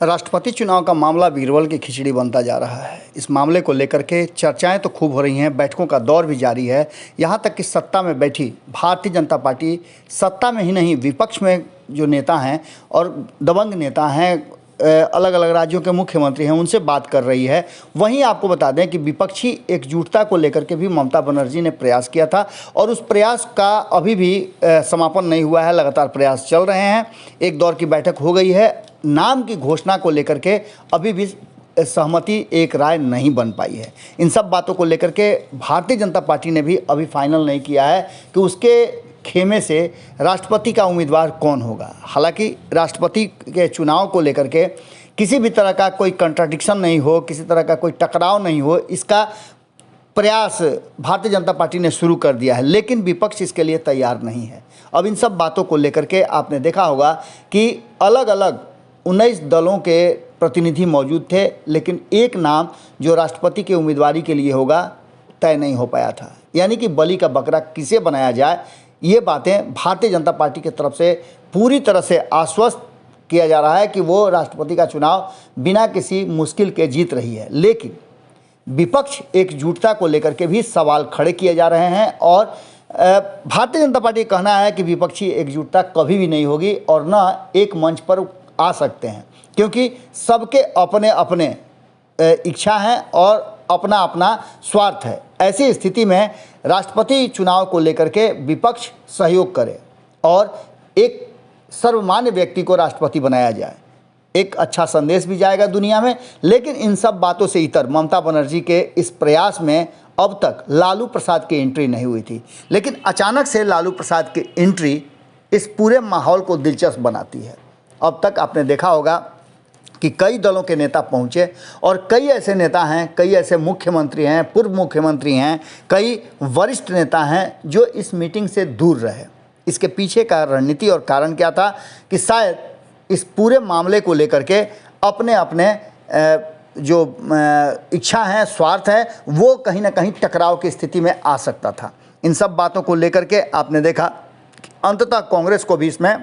राष्ट्रपति चुनाव का मामला बीरबल की खिचड़ी बनता जा रहा है। इस मामले को लेकर के चर्चाएं तो खूब हो रही हैं, बैठकों का दौर भी जारी है। यहां तक कि सत्ता में बैठी भारतीय जनता पार्टी सत्ता में ही नहीं, विपक्ष में जो नेता हैं और दबंग नेता हैं, अलग अलग राज्यों के मुख्यमंत्री हैं, उनसे बात कर रही है। वहीं आपको बता दें कि विपक्षी एकजुटता को लेकर के भी ममता बनर्जी ने प्रयास किया था और उस प्रयास का अभी भी समापन नहीं हुआ है। लगातार प्रयास चल रहे हैं। एक दौर की बैठक हो गई है। नाम की घोषणा को लेकर के अभी भी सहमति, एक राय नहीं बन पाई है। इन सब बातों को लेकर के भारतीय जनता पार्टी ने भी अभी फाइनल नहीं किया है कि उसके खेमे से राष्ट्रपति का उम्मीदवार कौन होगा। हालांकि राष्ट्रपति के चुनाव को लेकर के किसी भी तरह का कोई कंट्राडिक्शन नहीं हो, किसी तरह का कोई टकराव नहीं हो, इसका प्रयास भारतीय जनता पार्टी ने शुरू कर दिया है, लेकिन विपक्ष इसके लिए तैयार नहीं है। अब इन सब बातों को लेकर के आपने देखा होगा कि अलग अलग 19 दलों के प्रतिनिधि मौजूद थे, लेकिन एक नाम जो राष्ट्रपति की उम्मीदवारी के लिए होगा तय नहीं हो पाया था। यानी कि बलि का बकरा किसे बनाया जाए, ये बातें भारतीय जनता पार्टी की तरफ से पूरी तरह से आश्वस्त किया जा रहा है कि वो राष्ट्रपति का चुनाव बिना किसी मुश्किल के जीत रही है। लेकिन विपक्ष एकजुटता को लेकर के भी सवाल खड़े किए जा रहे हैं और भारतीय जनता पार्टी का कहना है कि विपक्षी एकजुटता कभी भी नहीं होगी और न एक मंच पर आ सकते हैं, क्योंकि सबके अपने अपने इच्छा हैं और अपना अपना स्वार्थ है। ऐसी स्थिति में राष्ट्रपति चुनाव को लेकर के विपक्ष सहयोग करे और एक सर्वमान्य व्यक्ति को राष्ट्रपति बनाया जाए, एक अच्छा संदेश भी जाएगा दुनिया में। लेकिन इन सब बातों से इतर ममता बनर्जी के इस प्रयास में अब तक लालू प्रसाद की एंट्री नहीं हुई थी, लेकिन अचानक से लालू प्रसाद की एंट्री इस पूरे माहौल को दिलचस्प बनाती है। अब तक आपने देखा होगा कि कई दलों के नेता पहुंचे और कई ऐसे नेता हैं, कई ऐसे मुख्यमंत्री हैं, पूर्व मुख्यमंत्री हैं, कई वरिष्ठ नेता हैं जो इस मीटिंग से दूर रहे। इसके पीछे का रणनीति और कारण क्या था कि शायद इस पूरे मामले को लेकर के अपने अपने जो इच्छा है, स्वार्थ है, वो कहीं ना कहीं टकराव की स्थिति में आ सकता था। इन सब बातों को लेकर के आपने देखा कि अंततः कांग्रेस को भी इसमें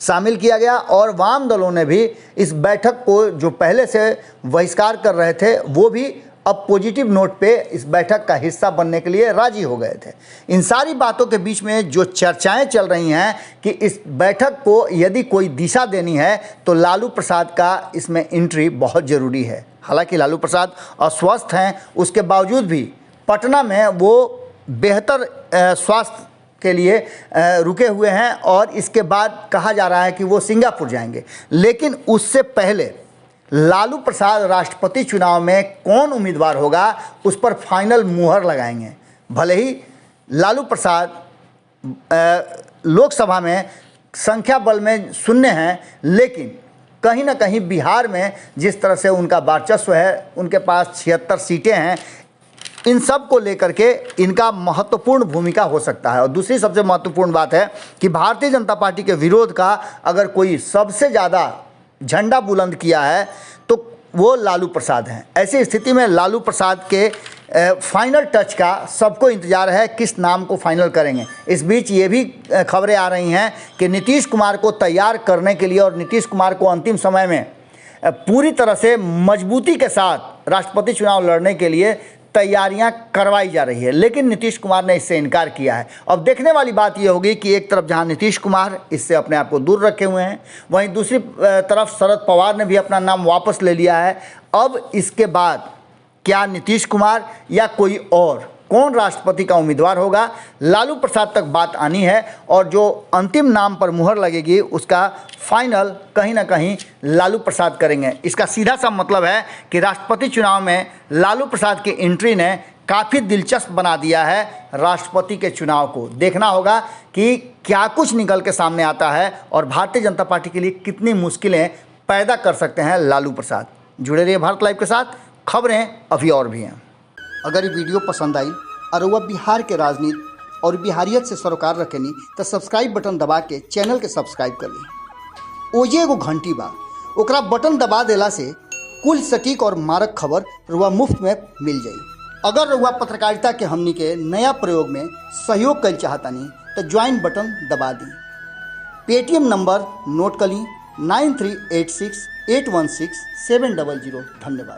शामिल किया गया और वाम दलों ने भी इस बैठक को, जो पहले से बहिष्कार कर रहे थे, वो भी अब पॉजिटिव नोट पे इस बैठक का हिस्सा बनने के लिए राजी हो गए थे। इन सारी बातों के बीच में जो चर्चाएं चल रही हैं कि इस बैठक को यदि कोई दिशा देनी है तो लालू प्रसाद का इसमें एंट्री बहुत ज़रूरी है। हालांकि लालू प्रसाद अस्वस्थ हैं, उसके बावजूद भी पटना में वो बेहतर स्वास्थ्य के लिए रुके हुए हैं और इसके बाद कहा जा रहा है कि वो सिंगापुर जाएंगे। लेकिन उससे पहले लालू प्रसाद राष्ट्रपति चुनाव में कौन उम्मीदवार होगा उस पर फाइनल मुहर लगाएंगे। भले ही लालू प्रसाद लोकसभा में संख्या बल में शून्य हैं, लेकिन कहीं ना कहीं बिहार में जिस तरह से उनका वर्चस्व है, उनके पास 76 सीटें हैं, इन सब को लेकर के इनका महत्वपूर्ण भूमिका हो सकता है। और दूसरी सबसे महत्वपूर्ण बात है कि भारतीय जनता पार्टी के विरोध का अगर कोई सबसे ज़्यादा झंडा बुलंद किया है तो वो लालू प्रसाद हैं। ऐसी स्थिति में लालू प्रसाद के फाइनल टच का सबको इंतजार है, किस नाम को फाइनल करेंगे। इस बीच ये भी खबरें आ रही हैं कि नीतीश कुमार को तैयार करने के लिए और नीतीश कुमार को अंतिम समय में पूरी तरह से मजबूती के साथ राष्ट्रपति चुनाव लड़ने के लिए तैयारियां करवाई जा रही है, लेकिन नीतीश कुमार ने इससे इनकार किया है। अब देखने वाली बात यह होगी कि एक तरफ जहां नीतीश कुमार इससे अपने आप को दूर रखे हुए हैं, वहीं दूसरी तरफ शरद पवार ने भी अपना नाम वापस ले लिया है। अब इसके बाद क्या नीतीश कुमार या कोई और कौन राष्ट्रपति का उम्मीदवार होगा, लालू प्रसाद तक बात आनी है और जो अंतिम नाम पर मुहर लगेगी उसका फाइनल कहीं ना कहीं लालू प्रसाद करेंगे। इसका सीधा सा मतलब है कि राष्ट्रपति चुनाव में लालू प्रसाद की एंट्री ने काफ़ी दिलचस्प बना दिया है राष्ट्रपति के चुनाव को। देखना होगा कि क्या कुछ निकल के सामने आता है और भारतीय जनता पार्टी के लिए कितनी मुश्किलें पैदा कर सकते हैं लालू प्रसाद। जुड़े रहिए भारत लाइव के साथ, खबरें अभी और भी हैं। अगर ये वीडियो पसंद आई और वह बिहार के राजनीति और बिहारियत से सरोकार रखेनी तो सब्सक्राइब बटन दबा के चैनल के सब्सक्राइब कर ली। ओजे एगो घंटी बा, ओकरा बटन दबा देला से कुल सटीक और मारक खबर रुआ मुफ्त में मिल जाई। अगर रुआ पत्रकारिता के हमनी के नया प्रयोग में सहयोग कर चाहतानी तो ज्वाइन बटन दबा दी। पेटीएम नंबर नोट कर ली 9386816700। धन्यवाद।